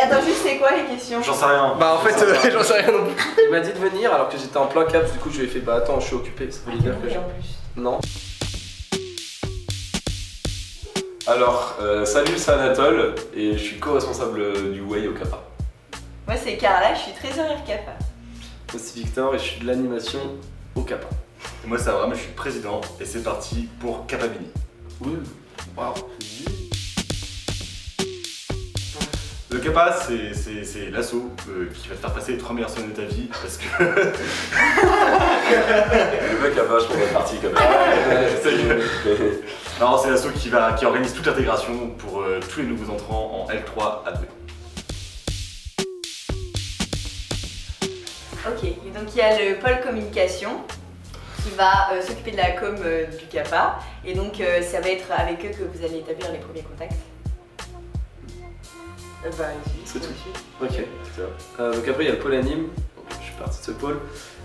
Mais attends, juste c'est quoi les questions? J'en sais rien. Bah en fait, j'en sais rien non plus. Il m'a dit de venir alors que j'étais en plein cap, du coup je lui ai fait bah attends, je suis occupé, ça veut dire que en plus. Non. Alors, salut, c'est Anatole et je suis co-responsable du Way au Kappa. Moi c'est Carla, je suis trésorière Kappa. Moi c'est Victor et je suis de l'animation au Kappa. Et moi, c'est Abraham, je suis président et c'est parti pour Kappa Mini. Oui. Waouh. Le Kappa, c'est l'assaut qui va te faire passer les 3 meilleures semaines de ta vie parce que. Le mec a vachement bien parti quand même. Non, c'est l'assaut qui organise toute l'intégration pour tous les nouveaux entrants en L3 à 2. Ok, et donc il y a le pôle communication qui va s'occuper de la com du Kappa. Et donc ça va être avec eux que vous allez établir les premiers contacts. Bah allez-y, C'est tout. dessus. Ok. Donc après il y a le pôle anime, donc, je suis parti de ce pôle.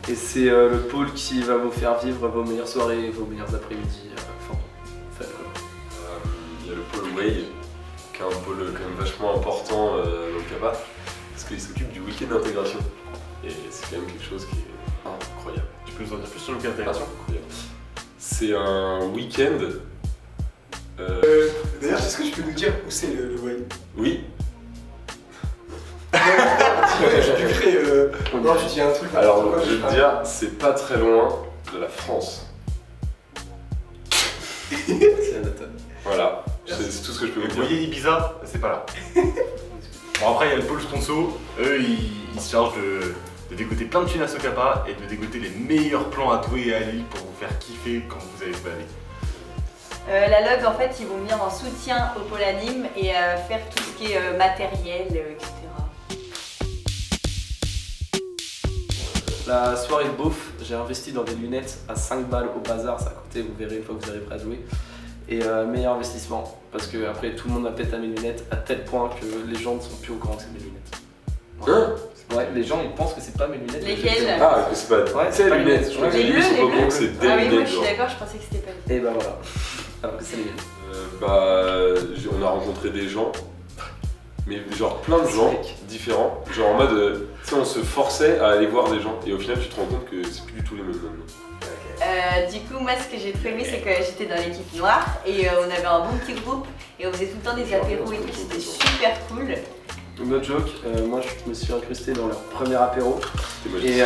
Et c'est le pôle qui va vous faire vivre vos meilleures soirées, vos meilleurs après-midi. Il y a le pôle Way, qui est un pôle quand même vachement important dans le Kappa, parce qu'il s'occupe du week-end d'intégration. Et c'est quand même quelque chose qui est incroyable. Tu peux nous en dire plus sur le week-end d'intégration? Incroyable. C'est un week-end. D'ailleurs, est-ce que tu peux nous dire où c'est le Way? Oui. J'ai dû créer. Non, tu dis un truc. Alors, je vais te dire, c'est pas très loin de la France. C'est Anatole. Voilà, c'est tout ce que je peux vous Vous dire. voyez Ibiza, c'est pas là. Bon, après, il y a le pôle sponsor. Eux, ils se chargent de dégoter plein de thunes à ce Kappa et de dégoter les meilleurs plans à Douai et à Lille pour vous faire kiffer quand vous allez se balader. La log, en fait, ils vont venir en soutien au pôle anime et faire tout ce qui est matériel, etc. La soirée de beauf, j'ai investi dans des lunettes à 5 balles au bazar, ça a coûté, vous verrez une fois que vous arriverez à jouer. Et meilleur investissement, parce que après tout le monde a peut-être à mes lunettes à tel point que les gens ne sont plus au courant que c'est mes lunettes. Hein? Ouais, les gens ils pensent que c'est pas mes lunettes. Lesquelles? Ah, que c'est pas. Ouais, c'est c'est pas les lunettes. Je crois que les les bleus, lunettes sont les pas au courant bleus. que c'est des Ah oui, moi lunettes. je suis genre. d'accord, je pensais que c'était pas Et bah voilà. Alors que c'est les miennes. On a rencontré des gens, mais genre plein de gens différents, genre en mode, tu sais, on se forçait à aller voir des gens, et au final tu te rends compte que c'est plus du tout les mêmes maintenant. Du coup, moi ce que j'ai trop aimé, c'est que j'étais dans l'équipe noire et on avait un bon petit groupe et on faisait tout le temps des apéros et tout, c'était super cool. No joke, moi je me suis incrusté dans leur premier apéro C'était magique. et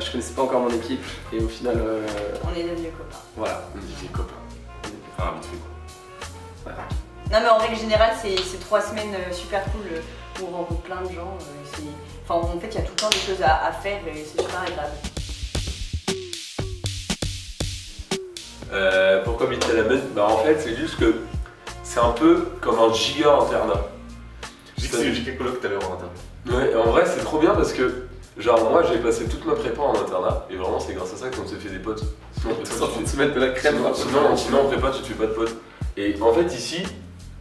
je connaissais pas encore mon équipe et au final On est devenus copains. voilà. On dit des copains. Enfin, vite fait quoi. Ouais. Non mais en règle générale, c'est 3 semaines super cool où on rencontre plein de gens. Enfin, en fait, il y a tout le temps des choses à faire et c'est super agréable. Pourquoi Meet à la Meute? Bah en fait c'est juste que c'est un peu comme un giga internat. J'ai dit que c'est le GK Coloc tout à l'heure en interne. Ouais, en vrai c'est trop bien parce que genre moi j'ai passé toute ma prépa en internat et vraiment c'est grâce à ça qu'on s'est fait des potes. Sinon, en prépa, Tous en train de se mettre de la crème là. sinon en prépa tu te fais pas de potes. Et en fait ici,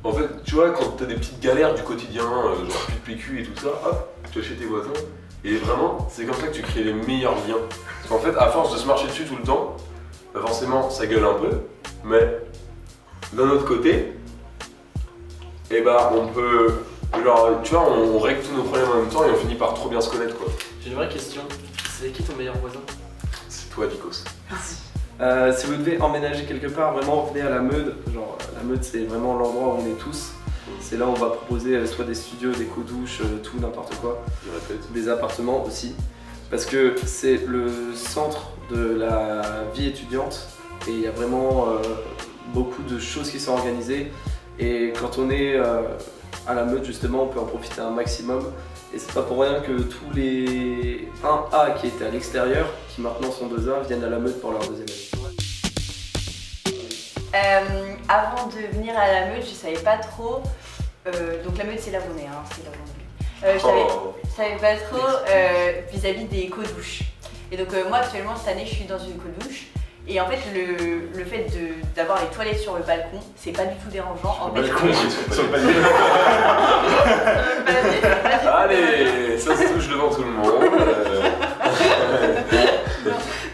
en fait tu vois quand t'as des petites galères du quotidien, genre plus de PQ et tout ça, hop, tu vas chez tes voisins et vraiment c'est comme ça que tu crées les meilleurs liens. Parce qu'en fait à force de se marcher dessus tout le temps, bah forcément ça gueule un peu, mais d'un autre côté, et bah on peut, genre tu vois on règle tous nos problèmes en même temps et on finit par trop bien se connaître quoi. J'ai une vraie question, c'est qui ton meilleur voisin? C'est toi Nikos. Si vous devez emménager quelque part, vraiment venez à la Meude. Genre la Meude c'est vraiment l'endroit où on est tous. C'est là où on va proposer soit des studios, des co-douches, tout n'importe quoi. Je répète. Des appartements aussi. Parce que c'est le centre de la vie étudiante et il y a vraiment beaucoup de choses qui sont organisées. Et quand on est à la Meute justement, on peut en profiter un maximum. Et c'est pas pour rien que tous les 1A qui étaient à l'extérieur, qui maintenant sont 2A, viennent à la Meute pour leur deuxième année. Avant de venir à la Meute, je savais pas trop. Donc la Meute c'est là où on est, hein, c'est là où on est. Je savais pas trop vis-à-vis des co-douches. Et donc moi actuellement cette année je suis dans une co-douche. Et en fait le fait d'avoir les toilettes sur le balcon, c'est pas du tout dérangeant. En fait, Sur le palier. Allez, ça se touche devant tout le monde.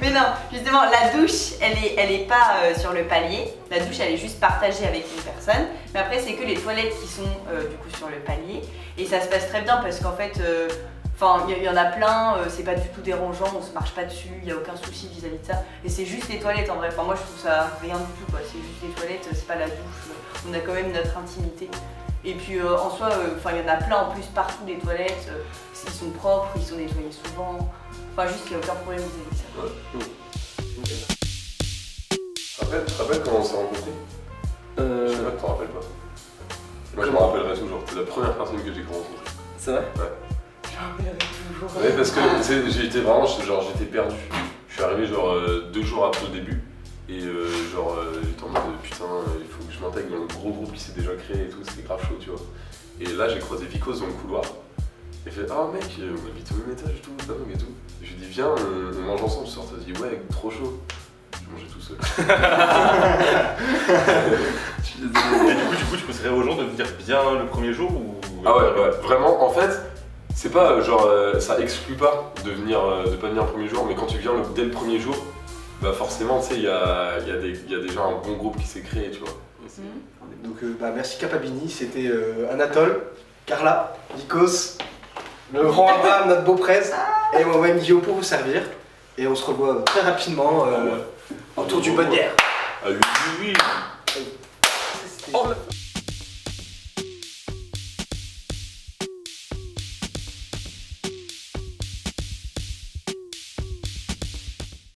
Mais non, justement, la douche, elle est pas sur le palier. La douche, elle est juste partagée avec une personne. Mais après, c'est que les toilettes qui sont du coup sur le palier. Et ça se passe très bien parce qu'en fait, il y en a plein, c'est pas du tout dérangeant, on se marche pas dessus, il n'y a aucun souci vis-à-vis de ça. Et c'est juste les toilettes en vrai. Enfin, moi je trouve ça rien du tout quoi. C'est juste les toilettes, c'est pas la douche. On a quand même notre intimité. Et puis en soi, il y en a plein en plus partout des toilettes. Ils sont propres, ils sont nettoyés souvent. Enfin, juste il n'y a aucun problème vis-à-vis de ça. Ouais. Tu te rappelles comment on s'est rencontrés? Je sais pas, tu t'en rappelles pas. Moi je m'en rappellerai toujours, c'est la première personne que j'ai rencontrée. C'est vrai? Ouais. Je me rappellerai toujours. Ouais, parce que j'étais vraiment, j'étais perdu. Je suis arrivé genre 2 jours après le début. Et j'étais en mode putain, il faut que je m'intègre dans le gros groupe qui s'est déjà créé et tout, c'était grave chaud, tu vois. Et là j'ai croisé Vicos dans le couloir. Il fait ah mec, on habite au même étage et tout, dingue et tout. Et je lui ai dit viens, on mange ensemble ce soir. Il dit ouais, trop chaud. Je mangeais tout seul. Je suis désolé. Et du coup, tu conseillerais aux gens de venir bien le premier jour ou... Ah ouais, vraiment, en fait, c'est pas ça exclut pas de pas venir le premier jour, mais quand tu viens dès le premier jour, bah forcément, tu sais, il y a déjà un bon groupe qui s'est créé, tu vois. Donc merci Capabini, c'était Anatole, Carla, Nikos, le grand Abraham, notre beau presse, et moi-même Guillaume pour vous servir. Et on se revoit très rapidement autour du bonne bière. Ah oui. C'était-